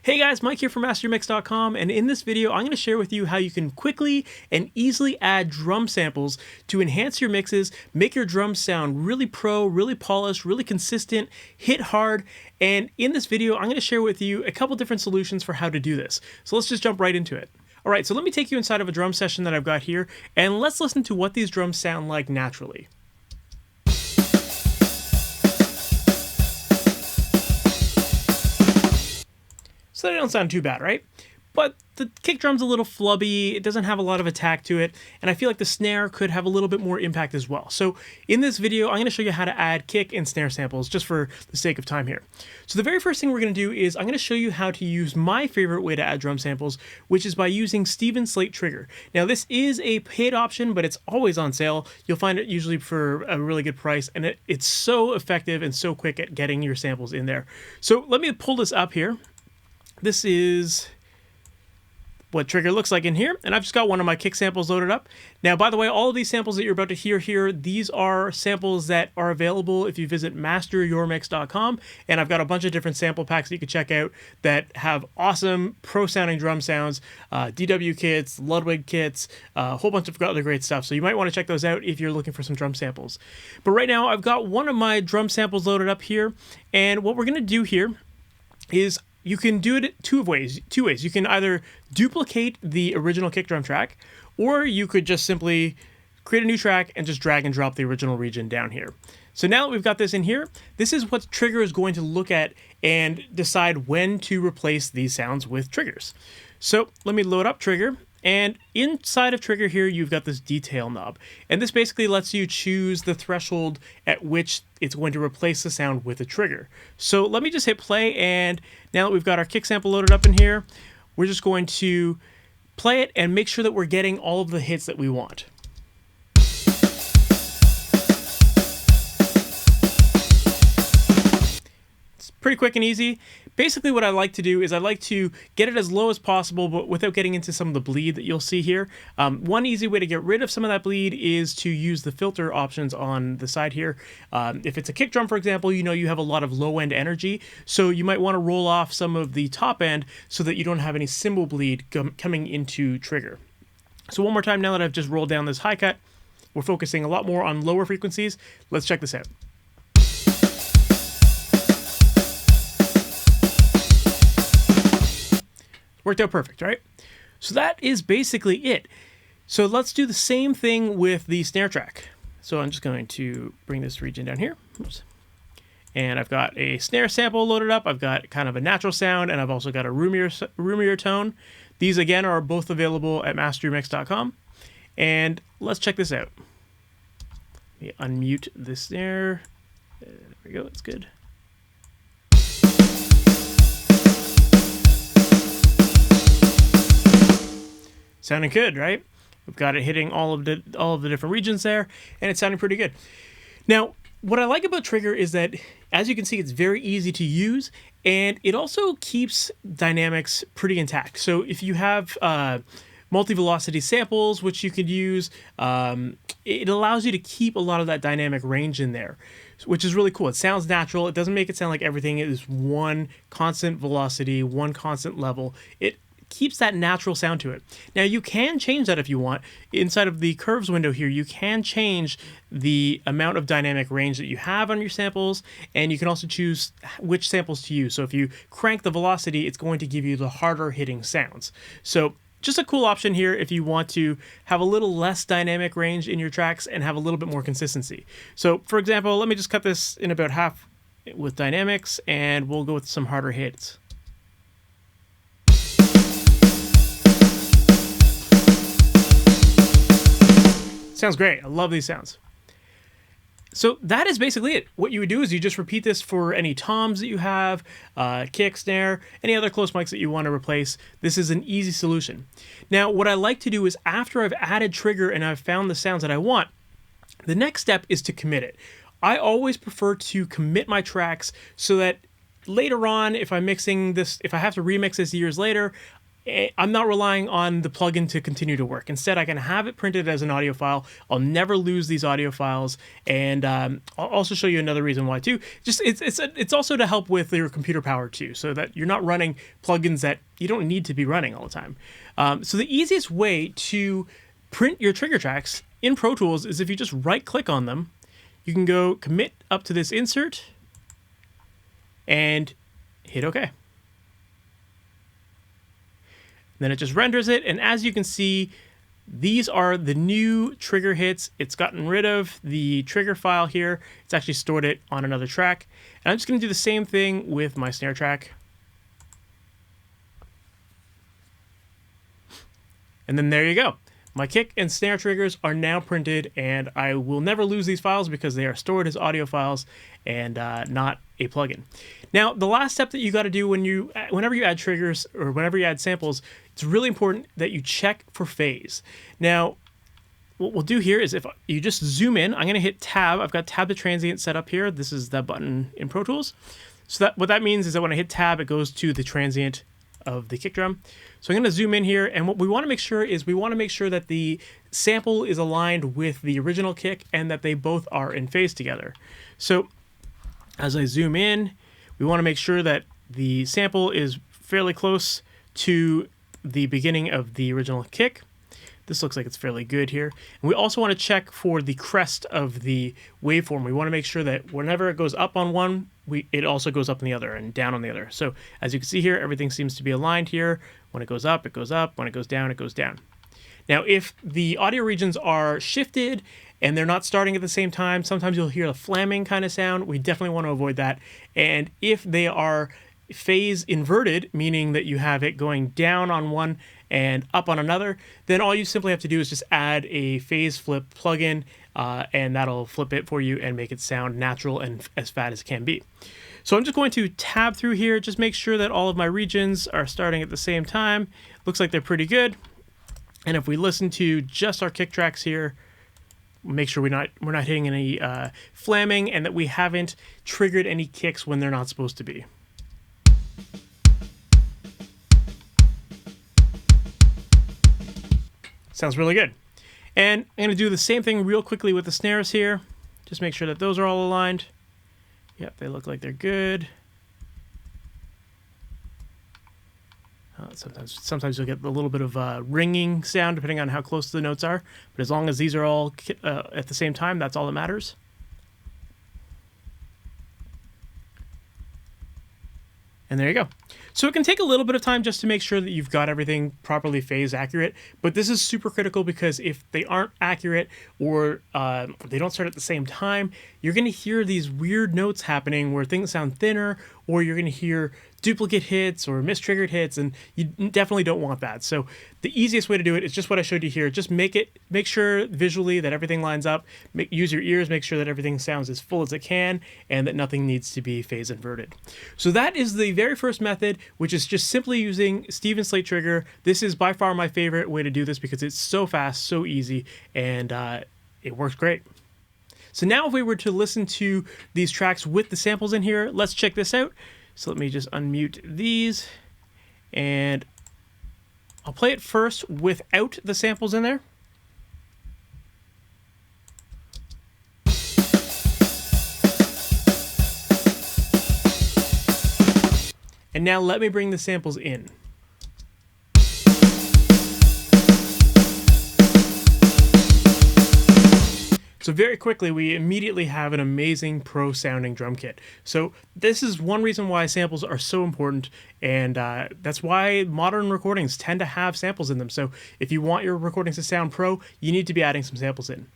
Hey guys, Mike here from MasterYourMix.com, and in this video I'm going to share with you how you can quickly and easily add drum samples to enhance your mixes, make your drums sound really pro, really polished, really consistent, hit hard, and in this video I'm going to share with you a couple different solutions for how to do this. So let's just jump right into it. Alright, so let me take you inside of a drum session that I've got here, and let's listen to what these drums sound like naturally. So they don't sound too bad, right? But the kick drum's a little flubby, it doesn't have a lot of attack to it, and I feel like the snare could have a little bit more impact as well. So in this video, I'm going to show you how to add kick and snare samples just for the sake of time here. So the very first thing we're going to do is I'm going to show you how to use my favorite way to add drum samples, which is by using Steven Slate Trigger. Now this is a paid option, but it's always on sale. You'll find it usually for a really good price, and it's so effective and so quick at getting your samples in there. So let me pull this up here. This is what Trigger looks like in here, and I've just got one of my kick samples loaded up. Now, by the way, all of these samples that you're about to hear here, these are samples that are available if you visit MasterYourMix.com, and I've got a bunch of different sample packs that you can check out that have awesome pro-sounding drum sounds, DW kits, Ludwig kits, a whole bunch of other great stuff, so you might want to check those out if you're looking for some drum samples. But right now, I've got one of my drum samples loaded up here, and what we're going to do here is you can do it two ways. You can either duplicate the original kick drum track, or you could just simply create a new track and just drag and drop the original region down here. So now that we've got this in here, this is what Trigger is going to look at and decide when to replace these sounds with triggers. So let me load up Trigger. And inside of Trigger here, you've got this detail knob. And this basically lets you choose the threshold at which it's going to replace the sound with a trigger. So let me just hit play, and now that we've got our kick sample loaded up in here, we're just going to play it and make sure that we're getting all of the hits that we want. Pretty quick and easy. Basically what I like to do is I like to get it as low as possible, but without getting into some of the bleed that you'll see here. One easy way to get rid of some of that bleed is to use the filter options on the side here. If it's a kick drum, for example, you know you have a lot of low end energy, so you might want to roll off some of the top end so that you don't have any cymbal bleed coming into Trigger. So one more time, now that I've just rolled down this high cut, we're focusing a lot more on lower frequencies. Let's check this out. Worked out perfect, right? So that is basically it. So let's do the same thing with the snare track. So I'm just going to bring this region down here. Oops. And I've got a snare sample loaded up. I've got kind of a natural sound, and I've also got a roomier tone. These, again, are both available at MasterYourMix.com. And let's check this out. Let me unmute the snare. There we go, that's good. Sounding good, right? We've got it hitting all of the different regions there, and it's sounding pretty good. Now, what I like about Trigger is that, as you can see, it's very easy to use, and it also keeps dynamics pretty intact. So if you have multi-velocity samples, which you could use, it allows you to keep a lot of that dynamic range in there, which is really cool. It sounds natural. It doesn't make it sound like everything is one constant velocity, one constant level. It keeps that natural sound to it. Now you can change that if you want. Inside of the curves window here, you can change the amount of dynamic range that you have on your samples, and you can also choose which samples to use. So if you crank the velocity, it's going to give you the harder hitting sounds. So just a cool option here if you want to have a little less dynamic range in your tracks and have a little bit more consistency. So for example, let me just cut this in about half with dynamics, and we'll go with some harder hits. Sounds great. I love these sounds. So that is basically it. What you would do is you just repeat this for any toms that you have, kick, snare, any other close mics that you want to replace. This is an easy solution. Now, what I like to do is after I've added Trigger and I've found the sounds that I want, the next step is to commit it. I always prefer to commit my tracks so that later on, if I'm mixing this, if I have to remix this years later, I'm not relying on the plugin to continue to work. Instead, I can have it printed as an audio file. I'll never lose these audio files, and I'll also show you another reason why too. Just it's also to help with your computer power too, so that you're not running plugins that you don't need to be running all the time. So the easiest way to print your trigger tracks in Pro Tools is if you just right-click on them. You can go commit up to this insert and hit OK. Then it just renders it, and as you can see, these are the new trigger hits. It's gotten rid of the trigger file here. It's actually stored it on another track. And I'm just going to do the same thing with my snare track. And then there you go. My kick and snare triggers are now printed, and I will never lose these files because they are stored as audio files and not a plugin. Now, the last step that you got to do whenever you add triggers or whenever you add samples, it's really important that you check for phase. Now, what we'll do here is if you just zoom in, I'm going to hit Tab. I've got Tab to Transient set up here. This is the button in Pro Tools. So what that means is that when I hit Tab, it goes to the transient of the kick drum. So I'm going to zoom in here, and what we want to make sure is that the sample is aligned with the original kick and that they both are in phase together. So as I zoom in, we want to make sure that the sample is fairly close to the beginning of the original kick. This looks like it's fairly good here. And we also want to check for the crest of the waveform. We want to make sure that whenever it goes up on one, it also goes up on the other and down on the other. So as you can see here, everything seems to be aligned here. When it goes up, it goes up. When it goes down, it goes down. Now, if the audio regions are shifted and they're not starting at the same time, sometimes you'll hear a flamming kind of sound. We definitely want to avoid that. And if they are phase inverted, meaning that you have it going down on one and up on another, then all you simply have to do is just add a phase flip plugin, and that'll flip it for you and make it sound natural and as fat as it can be. So I'm just going to tab through here, just make sure that all of my regions are starting at the same time. Looks like they're pretty good. And if we listen to just our kick tracks here, make sure we're not hitting any flamming and that we haven't triggered any kicks when they're not supposed to be. Sounds really good. And I'm going to do the same thing real quickly with the snares here. Just make sure that those are all aligned. Yep, they look like they're good. Sometimes you'll get a little bit of ringing sound depending on how close the notes are. But as long as these are all at the same time, that's all that matters. And there you go. So it can take a little bit of time just to make sure that you've got everything properly phase accurate, but this is super critical because if they aren't accurate or they don't start at the same time, you're going to hear these weird notes happening where things sound thinner, or you're going to hear duplicate hits or mistriggered hits, and you definitely don't want that. So the easiest way to do it is just what I showed you here. Just make sure visually that everything lines up. Use your ears, make sure that everything sounds as full as it can, and that nothing needs to be phase inverted. So that is the very first method, which is just simply using Stephen Slate Trigger. This is by far my favorite way to do this because it's so fast, so easy, and it works great. So now if we were to listen to these tracks with the samples in here, let's check this out. So let me just unmute these, and I'll play it first without the samples in there. And now let me bring the samples in. So very quickly, we immediately have an amazing pro sounding drum kit. So this is one reason why samples are so important, and that's why modern recordings tend to have samples in them. So if you want your recordings to sound pro, you need to be adding some samples in.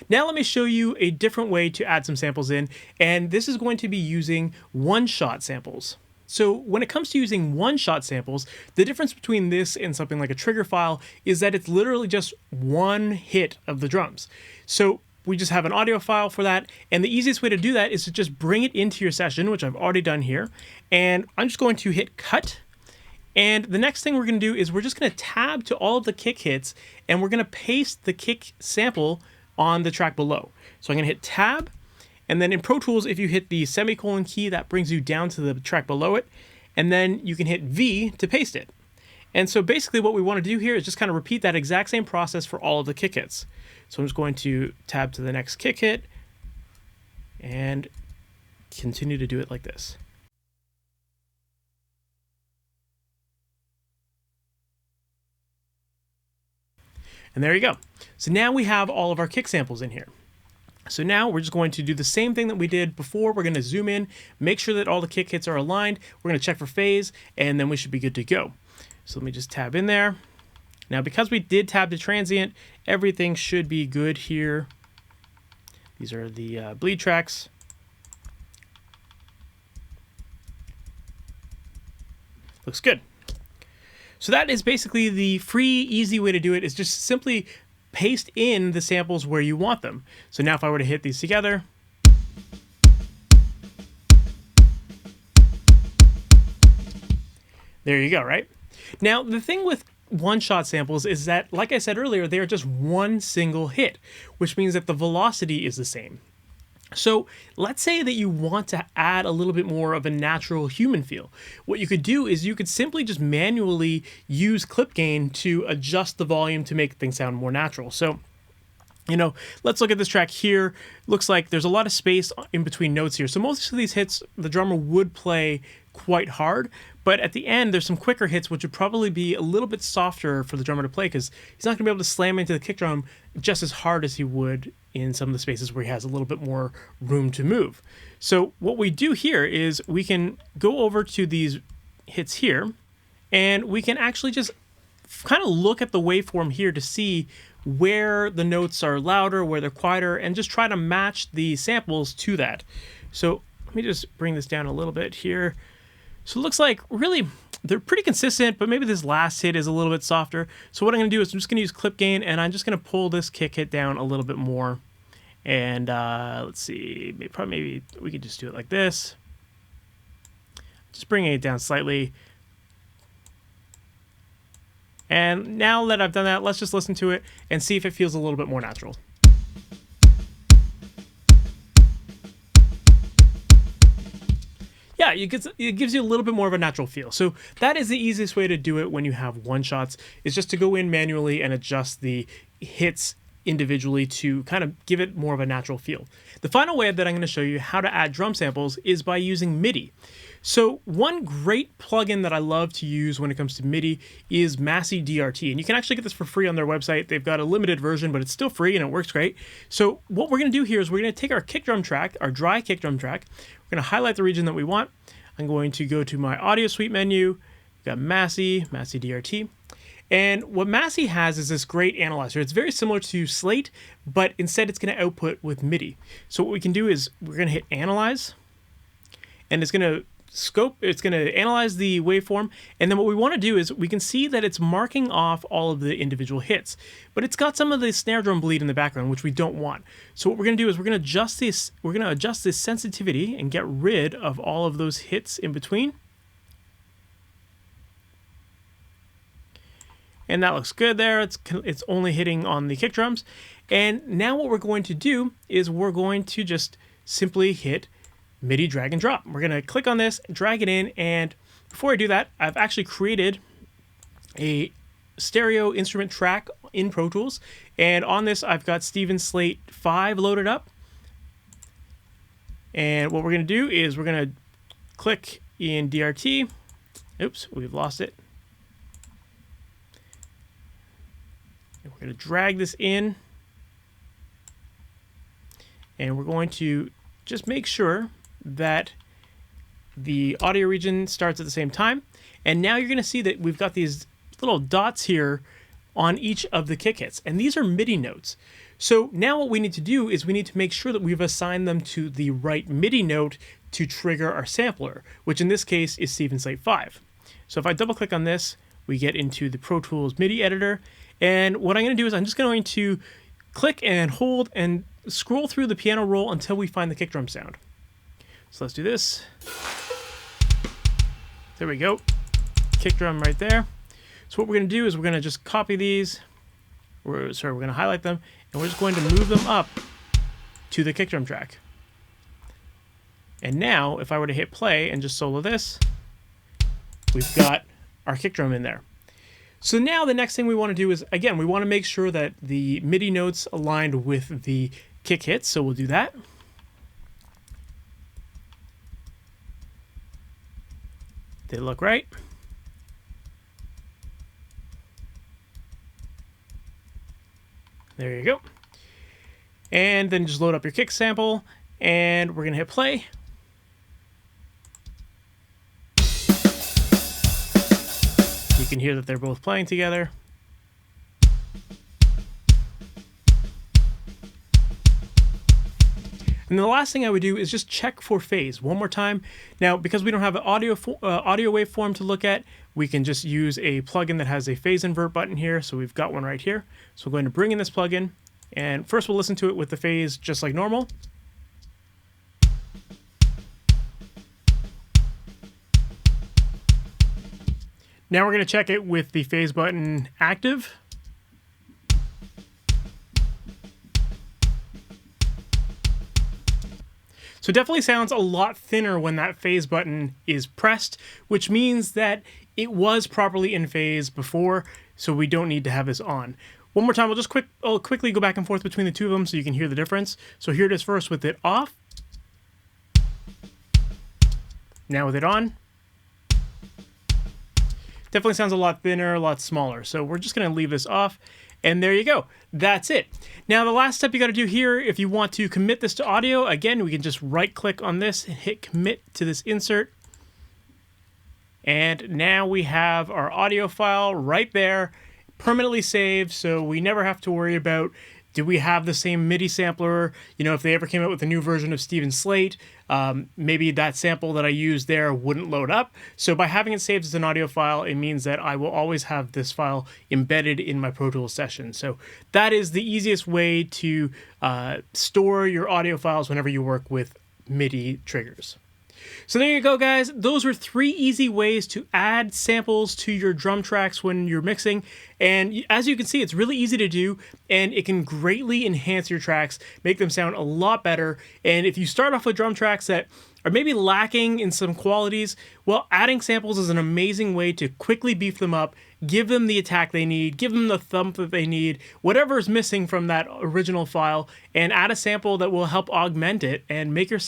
Now let me show you a different way to add some samples in, and this is going to be using one-shot samples. So when it comes to using one-shot samples, the difference between this and something like a trigger file is that it's literally just one hit of the drums. So we just have an audio file for that, and the easiest way to do that is to just bring it into your session, which I've already done here, and I'm just going to hit cut, and the next thing we're going to do is we're just going to tab to all of the kick hits, and we're going to paste the kick sample on the track below. So I'm going to hit tab, and then in Pro Tools, if you hit the semicolon key, that brings you down to the track below it, and then you can hit V to paste it. And so basically what we want to do here is just kind of repeat that exact same process for all of the kick hits. So I'm just going to tab to the next kick hit and continue to do it like this. And there you go. So now we have all of our kick samples in here. So now we're just going to do the same thing that we did before. We're going to zoom in, make sure that all the kick hits are aligned. We're going to check for phase, and then we should be good to go. So let me just tab in there. Now, because we did tab to transient, everything should be good here. These are the bleed tracks. Looks good. So that is basically the free, easy way to do it, is just simply paste in the samples where you want them. So now if I were to hit these together, there you go, right? Now, the thing with one-shot samples is that, like I said earlier, they are just one single hit, which means that the velocity is the same. So let's say that you want to add a little bit more of a natural human feel. What you could do is you could simply just manually use clip gain to adjust the volume to make things sound more natural. So, you know, let's look at this track here. Looks like there's a lot of space in between notes here. So most of these hits, the drummer would play quite hard, but at the end there's some quicker hits which would probably be a little bit softer for the drummer to play, because he's not going to be able to slam into the kick drum just as hard as he would in some of the spaces where he has a little bit more room to move. So what we do here is we can go over to these hits here, and we can actually just kind of look at the waveform here to see where the notes are louder, where they're quieter, and just try to match the samples to that. So let me just bring this down a little bit here. So it looks like really they're pretty consistent, but maybe this last hit is a little bit softer. So what I'm going to do is I'm just going to use clip gain, and I'm just going to pull this kick hit down a little bit more. And let's see, maybe we could just do it like this. Just bringing it down slightly. And now that I've done that, let's just listen to it and see if it feels a little bit more natural. Yeah, it gives you a little bit more of a natural feel. So that is the easiest way to do it when you have one-shots, is just to go in manually and adjust the hits individually to kind of give it more of a natural feel. The final way that I'm going to show you how to add drum samples is by using MIDI. So one great plugin that I love to use when it comes to MIDI is MasterYourMix, and you can actually get this for free on their website. They've got a limited version, but it's still free and it works great. So what we're going to do here is we're going to take our kick drum track, our dry kick drum track. We're going to highlight the region that we want. I'm going to go to my audio suite menu. We've got MasterYourMix. And what Massey has is this great analyzer. It's very similar to Slate, but instead it's going to output with MIDI. So what we can do is we're going to hit Analyze, and it's going to it's going to analyze the waveform, and then what we want to do is we can see that it's marking off all of the individual hits, but it's got some of the snare drum bleed in the background, which we don't want. So what we're going to do is we're going to adjust this sensitivity and get rid of all of those hits in between. And that looks good there. It's only hitting on the kick drums. And now what we're going to do is we're going to just simply hit MIDI drag and drop. We're going to click on this, drag it in, and before I do that, I've actually created a stereo instrument track in Pro Tools, and on this I've got Steven Slate 5 loaded up. And what we're going to do is we're going to click in DRT. Oops, we've lost it. And we're going to drag this in, and we're going to just make sure that the audio region starts at the same time. And now you're going to see that we've got these little dots here on each of the kick hits, and these are MIDI notes. So now what we need to do is we need to make sure that we've assigned them to the right MIDI note to trigger our sampler, which in this case is Steven Slate 5. So if I double click on this, we get into the Pro Tools MIDI editor, and what I'm going to do is I'm just going to click and hold and scroll through the piano roll until we find the kick drum sound. So let's do this. There we go. Kick drum right there. So what we're going to do is we're going to just copy these. We're going to highlight them, and we're just going to move them up to the kick drum track. And now, if I were to hit play and just solo this, we've got our kick drum in there. So now the next thing we want to do is, again, we want to make sure that the MIDI notes aligned with the kick hits. So we'll do that. They look right. There you go. And then just load up your kick sample, and we're going to hit play. You can hear that they're both playing together. And the last thing I would do is just check for phase one more time. Now, because we don't have an audio waveform to look at, we can just use a plugin that has a phase invert button here. So we've got one right here. So we're going to bring in this plugin, and first we'll listen to it with the phase just like normal. Now we're going to check it with the phase button active. So it definitely sounds a lot thinner when that phase button is pressed, which means that it was properly in phase before, so we don't need to have this on. One more time, I'll quickly go back and forth between the two of them so you can hear the difference. So here it is first with it off. Now with it on. Definitely sounds a lot thinner, a lot smaller. So we're just going to leave this off. And there you go. That's it. Now, the last step you got to do here, if you want to commit this to audio, again, we can just right click on this and hit commit to this insert. And now we have our audio file right there, permanently saved. So we never have to worry about, do we have the same MIDI sampler? You know, if they ever came out with a new version of Steven Slate, maybe that sample that I used there wouldn't load up. So by having it saved as an audio file, it means that I will always have this file embedded in my Pro Tools session. So that is the easiest way to store your audio files whenever you work with MIDI triggers. So there you go, guys. Those were 3 easy ways to add samples to your drum tracks when you're mixing. And as you can see, it's really easy to do, and it can greatly enhance your tracks, make them sound a lot better. And if you start off with drum tracks that are maybe lacking in some qualities, well, adding samples is an amazing way to quickly beef them up, give them the attack they need, give them the thump that they need, whatever is missing from that original file, and add a sample that will help augment it and make your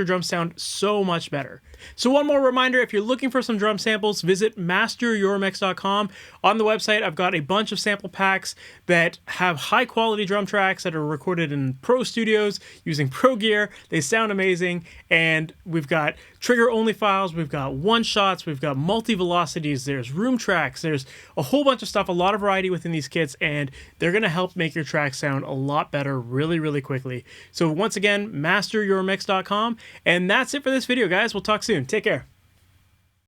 drum sound so much better. So one more reminder, if you're looking for some drum samples, visit MasterYourMix.com. On the website, I've got a bunch of sample packs that have high quality drum tracks that are recorded in pro studios using pro gear. They sound amazing, and we've got trigger only files, we've got one shots, we've got multi velocities, there's room tracks, there's a whole bunch of stuff, a lot of variety within these kits, and they're going to help make your tracks sound a lot better really, really quickly. So once again, MasterYourMix.com, and that's it for this video, guys. We'll talk soon. Take care.